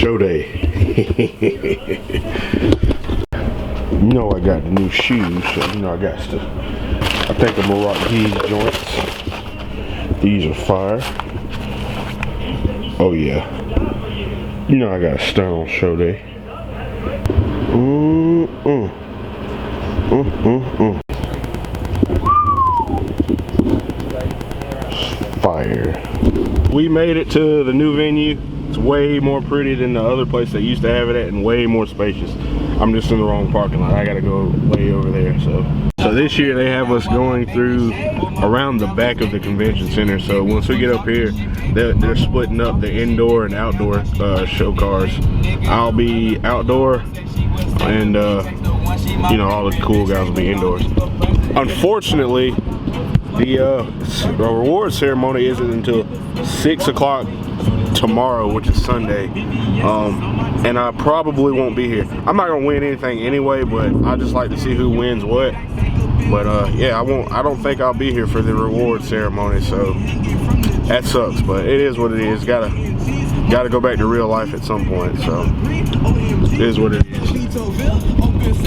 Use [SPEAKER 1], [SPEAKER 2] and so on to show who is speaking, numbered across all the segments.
[SPEAKER 1] show day. You know I got the new shoes, so you know I think I'm gonna rock these joints. These are fire. Oh yeah. You know I got a stunt on show day. Fire. We made it to the new venue. It's way more pretty than the other place that used to have it at, and way more spacious. I'm just in the wrong parking lot. I gotta go way over there. So this year they have us going through around the back of the convention center. So once we get up here, they're splitting up the indoor and outdoor show cars. I'll be outdoor, and you know, all the cool guys will be indoors. Unfortunately, the reward ceremony isn't until 6 o'clock tomorrow, which is Sunday, and I probably won't be here. I'm not gonna win anything anyway, but I just like to see who wins what. But yeah, I don't think I'll be here for the reward ceremony, so that sucks. But it is what it is. Gotta go back to real life at some point. So it is what it is.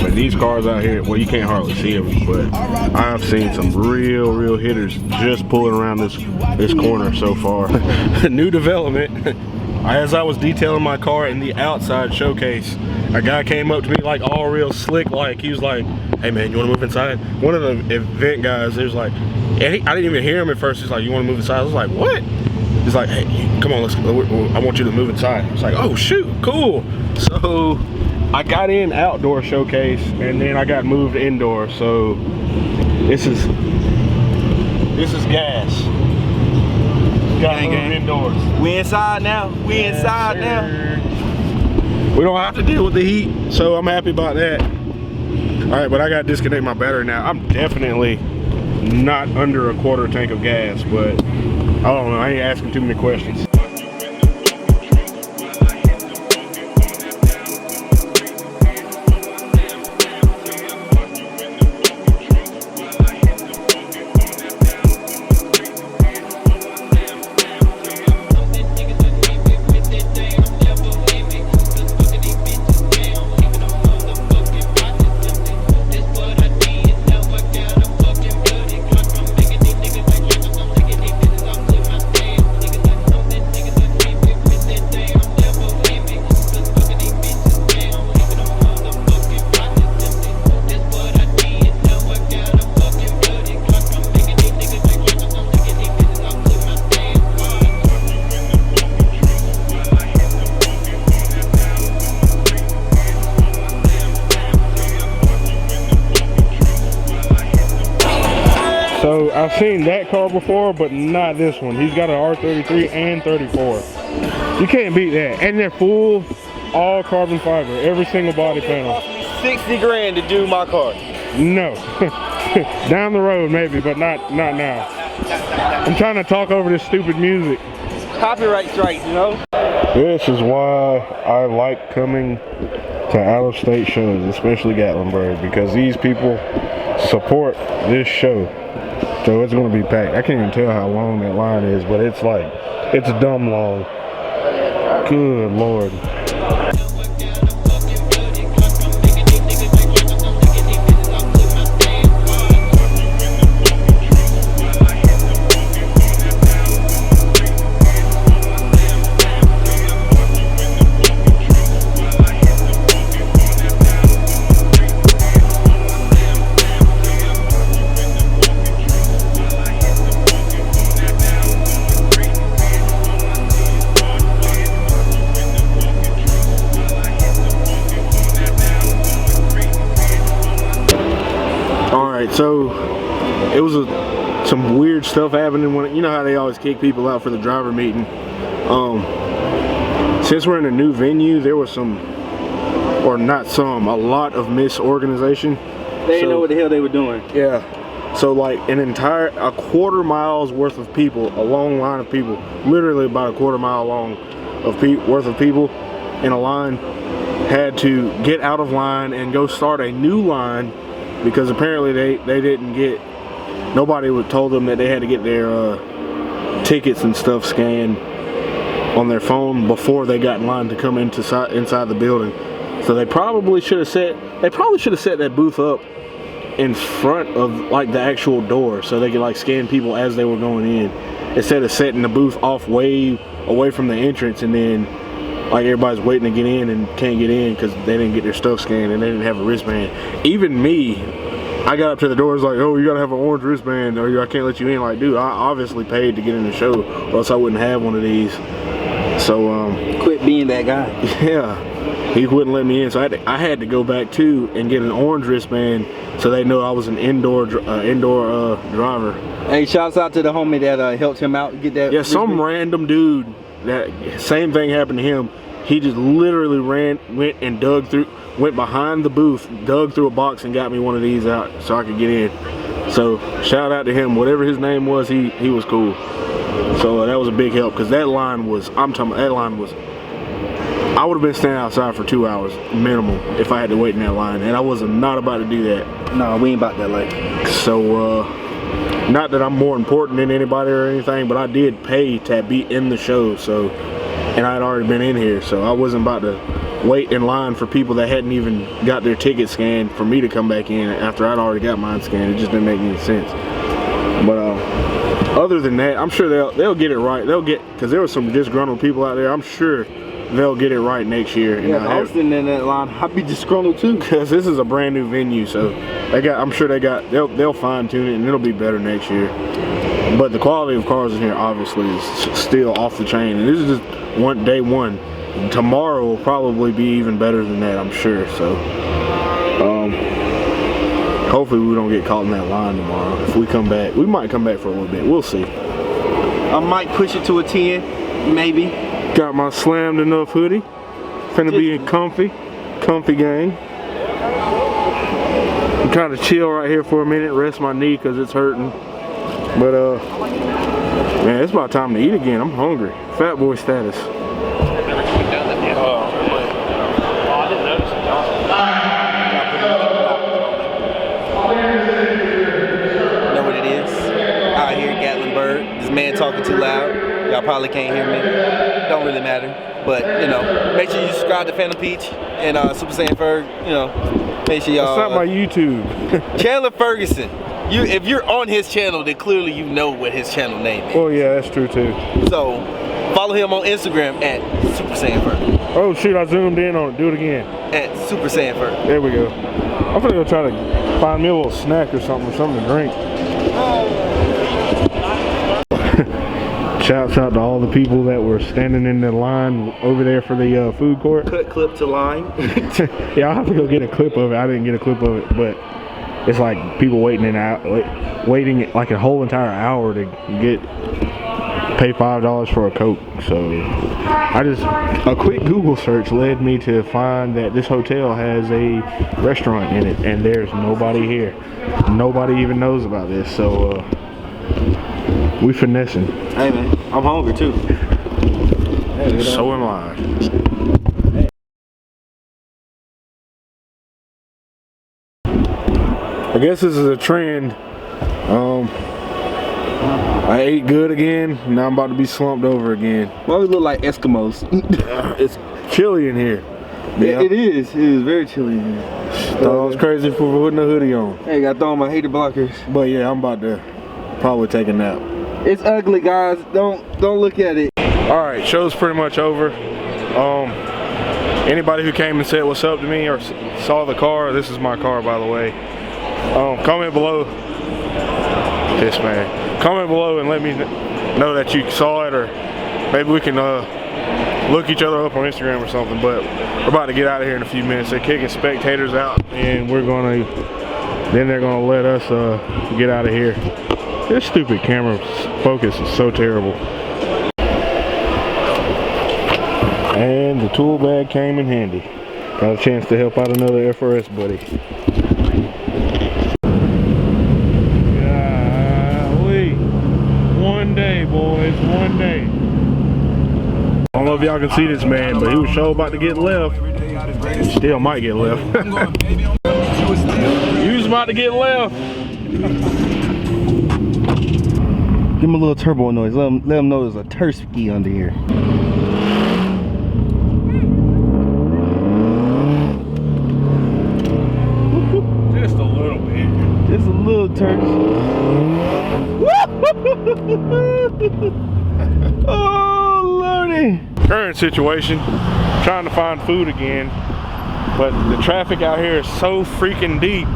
[SPEAKER 1] But these cars out here, well, you can't hardly see them, but I've seen some real hitters just pulling around this corner so far. New development. As I was detailing my car in the outside showcase, a guy came up to me like all real slick, like he was like, "Hey man, you want to move inside?" One of the event guys, he was like, and I didn't even hear him at first. He's like, "You want to move inside?" I was like, "What?" He's like, "Hey, come on, I want you to move inside." I was like, "Oh shoot, cool." So I got in outdoor showcase, and then I got moved indoor. So this is gas. Got moved indoors.
[SPEAKER 2] We inside now. We inside now.
[SPEAKER 1] We don't have to deal with the heat, so I'm happy about that. All right, but I got to disconnect my battery now. I'm definitely not under a quarter tank of gas, but I don't know. I ain't asking too many questions. So I've seen that car before, but not this one. He's got an R33 and 34. You can't beat that. And they're full, all carbon fiber, every single body panel.
[SPEAKER 2] 60 grand to do my car.
[SPEAKER 1] No. Down the road maybe, but not now. I'm trying to talk over this stupid music.
[SPEAKER 2] Copyright strikes, you know?
[SPEAKER 1] This is why I like coming to out-of-state shows, especially Gatlinburg, because these people support this show. So it's going to be packed. I can't even tell how long that line is, but it's like, it's dumb long. Good Lord. So it was some weird stuff happening when, you know how they always kick people out for the driver meeting. Since we're in a new venue, there was some, or not some, a lot of misorganization.
[SPEAKER 2] They didn't know what the hell they were doing.
[SPEAKER 1] Yeah. So like a quarter mile's worth of people, a long line of people, literally about a quarter mile long worth of people in a line, had to get out of line and go start a new line, because apparently they didn't get, nobody told them that they had to get their tickets and stuff scanned. on their phone before they got in line to come inside the building. So they probably should have set that booth up in front of like the actual door so they could like scan people as they were going in, instead of setting the booth off way away from the entrance and then like everybody's waiting to get in and can't get in because they didn't get their stuff scanned and they didn't have a wristband. Even me, I got up to the door, it's like, oh, you gotta have an orange wristband or I can't let you in. Like, dude, I obviously paid to get in the show or else I wouldn't have one of these. So
[SPEAKER 2] quit being that guy.
[SPEAKER 1] Yeah, he wouldn't let me in, so I had to go back too and get an orange wristband so they know I was an indoor driver.
[SPEAKER 2] Hey, shouts out to the homie that helped him out get that.
[SPEAKER 1] Yeah, some random dude, that same thing happened to him. He just literally went and went behind the booth, dug through a box and got me one of these out so I could get in. So shout out to him, whatever his name was, he was cool. So that was a big help because that line was, I would have been standing outside for 2 hours minimum if I had to wait in that line, and I was not about to do that.
[SPEAKER 2] No, we ain't about that life.
[SPEAKER 1] So not that I'm more important than anybody or anything, but I did pay to be in the show, so, and I had already been in here, so I wasn't about to wait in line for people that hadn't even got their ticket scanned for me to come back in after I'd already got mine scanned. It just didn't make any sense. But other than that, I'm sure they'll get it right. They'll get, because there were some disgruntled people out there. I'm sure they'll get it right next year.
[SPEAKER 2] Yeah, if I was sitting in that line, I'd be disgruntled too. Because
[SPEAKER 1] this is a brand new venue, so I'm sure they'll fine tune it and it'll be better next year. But the quality of cars in here obviously is still off the chain, and this is just day one. Tomorrow will probably be even better than that, I'm sure. So hopefully we don't get caught in that line tomorrow. If we come back, we might come back for a little bit. We'll see.
[SPEAKER 2] I might push it to a 10, maybe.
[SPEAKER 1] Got my Slammed Enough hoodie. Finna be in comfy gang. I'm kind of chill right here for a minute, rest my knee because it's hurting. But man, it's about time to eat again. I'm hungry. Fat boy status.
[SPEAKER 2] Know what it is? Out here in Gatlinburg. This man talking too loud. Y'all probably can't hear me. Don't really matter. But, you know, make sure you subscribe to Phantom Peach and Super Saiyan Ferg. You know, make sure y'all.
[SPEAKER 1] It's not my YouTube.
[SPEAKER 2] Chandler Ferguson. If you're on his channel, then clearly you know what his channel name is.
[SPEAKER 1] Oh yeah, that's true too.
[SPEAKER 2] So follow him on Instagram at Super Saiyan Ferg.
[SPEAKER 1] Oh shoot, I zoomed in on it. Do it again.
[SPEAKER 2] At Super Saiyan Ferg.
[SPEAKER 1] There we go. I'm gonna go try to find me a little snack or something to drink. Shouts out to all the people that were standing in the line over there for the food court.
[SPEAKER 2] Cut clip to line.
[SPEAKER 1] Yeah, I'll have to go get a clip of it. I didn't get a clip of it, but it's like people waiting like a whole entire hour to pay $5 for a Coke. So a quick Google search led me to find that this hotel has a restaurant in it, and there's nobody here. Nobody even knows about this. So we finessing.
[SPEAKER 2] Hey man, I'm hungry too.
[SPEAKER 1] So am I. I guess this is a trend. I ate good again. Now I'm about to be slumped over again.
[SPEAKER 2] Why we look like Eskimos?
[SPEAKER 1] It's chilly in here.
[SPEAKER 2] Yeah, it is. It is very chilly in here.
[SPEAKER 1] Thought I was crazy for putting a hoodie on.
[SPEAKER 2] Hey, got throw on my hater blockers.
[SPEAKER 1] But yeah, I'm about to probably take a nap.
[SPEAKER 2] It's ugly, guys. Don't look at it.
[SPEAKER 1] All right, show's pretty much over. Anybody who came and said what's up to me or saw the car, this is my car, by the way. Comment below. This man. Comment below and let me know that you saw it, or maybe we can look each other up on Instagram or something. But we're about to get out of here in a few minutes. They're kicking spectators out, and then they're gonna let us get out of here. This stupid camera focus is so terrible. And the tool bag came in handy. Got a chance to help out another FRS buddy. Golly. One day, boys, one day. I don't know if y'all can see this man, but he was sure about to get left. Still might get left. He was about to get left.
[SPEAKER 2] Give him a little turbo noise. Let him know there's a Tursky under here. turns.
[SPEAKER 1] Oh lordy. Current situation, trying to find food again, but the traffic out here is so freaking deep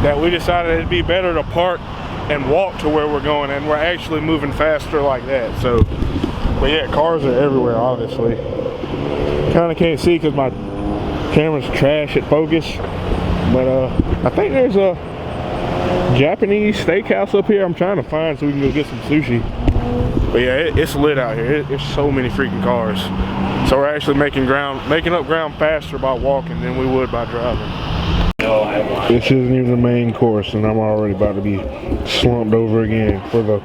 [SPEAKER 1] that we decided it'd be better to park and walk to where we're going, and we're actually moving faster like that. So, but yeah, cars are everywhere, obviously. Kind of can't see because my camera's trash at focus, but I think there's a Japanese steakhouse up here I'm trying to find so we can go get some sushi. But yeah, it's lit out here. There's so many freaking cars. So we're actually making up ground faster by walking than we would by driving. This isn't even the main course, and I'm already about to be slumped over again for the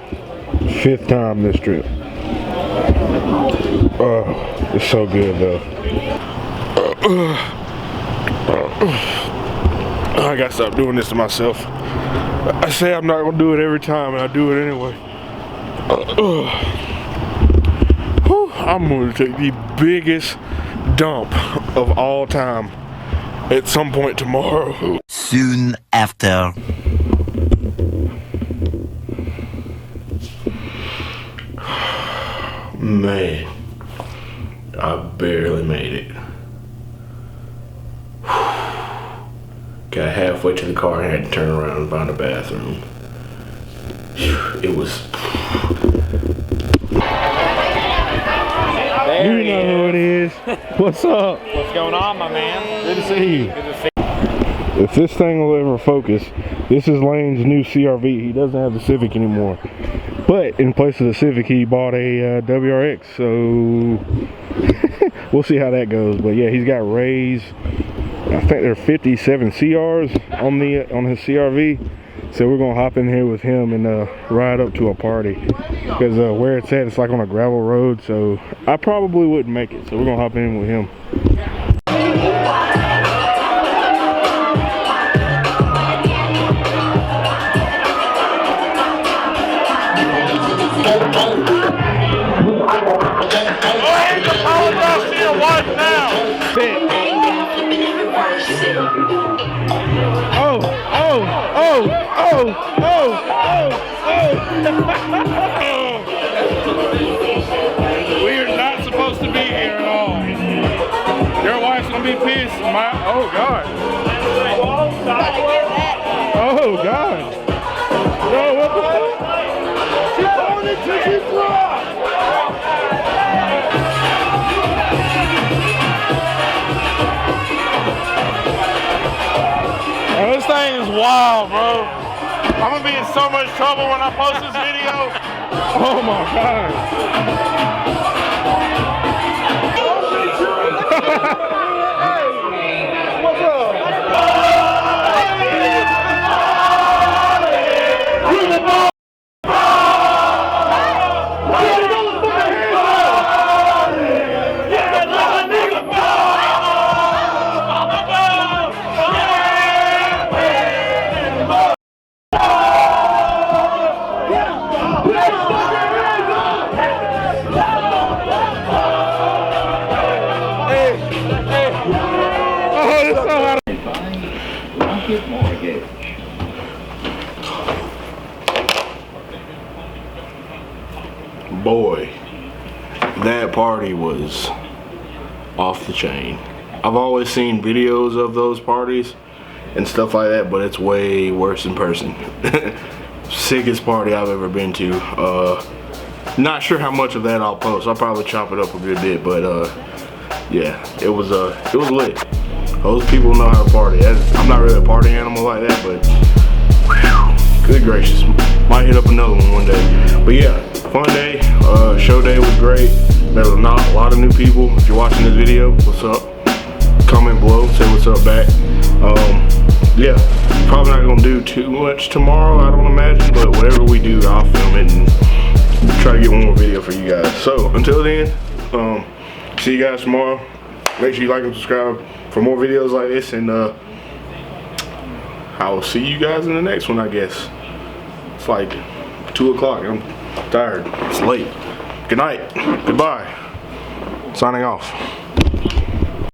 [SPEAKER 1] 5th time this trip. It's so good though. I gotta stop doing this to myself. I say I'm not gonna do it every time, and I do it anyway. I'm gonna take the biggest dump of all time at some point tomorrow.
[SPEAKER 3] Soon after.
[SPEAKER 1] Man, I barely made it. Got halfway to the car and had to turn around and find a bathroom. It was...
[SPEAKER 4] There
[SPEAKER 1] you know who it is. What's up?
[SPEAKER 4] What's going on, my man?
[SPEAKER 1] Good to see you.
[SPEAKER 4] Good to see
[SPEAKER 1] If this thing will ever focus, this is Lane's new CRV. He doesn't have the Civic anymore. But in place of the Civic, he bought a WRX. So we'll see how that goes. But yeah, he's got Rays. I think there are 57 CRs on his CRV. So we're gonna hop in here with him and ride up to a party, because where it's at, it's like on a gravel road, so I probably wouldn't make it. So we're gonna hop in with him.
[SPEAKER 4] Go ahead and apologize to your wife now. We are not supposed to be here at all. Your wife's gonna be pissed. Oh God. Oh God. No, what the fuck? She farted till she dropped. Oh, this thing is wild, bro. I'm gonna be in so much trouble when I post this video. Oh my God. What's up?
[SPEAKER 1] Boy, that party was off the chain. I've always seen videos of those parties and stuff like that, but it's way worse in person. Sickest party I've ever been to. Not sure how much of that I'll post. I'll probably chop it up a good bit, but yeah, it was lit. Those people know how to party. I'm not really a party animal like that, but whew, good gracious, might hit up another one day. But yeah, fun day. Show day was great. There was not a lot of new people. If you're watching this video, what's up? Comment below, say what's up back. Yeah, probably not gonna do too much tomorrow, I don't imagine, but whatever we do, I'll film it and try to get one more video for you guys. So until then, see you guys tomorrow. Make sure you like and subscribe for more videos like this, and I will see you guys in the next one, I guess. It's like 2 o'clock. I'm tired. It's late. Good night. Goodbye. Signing off.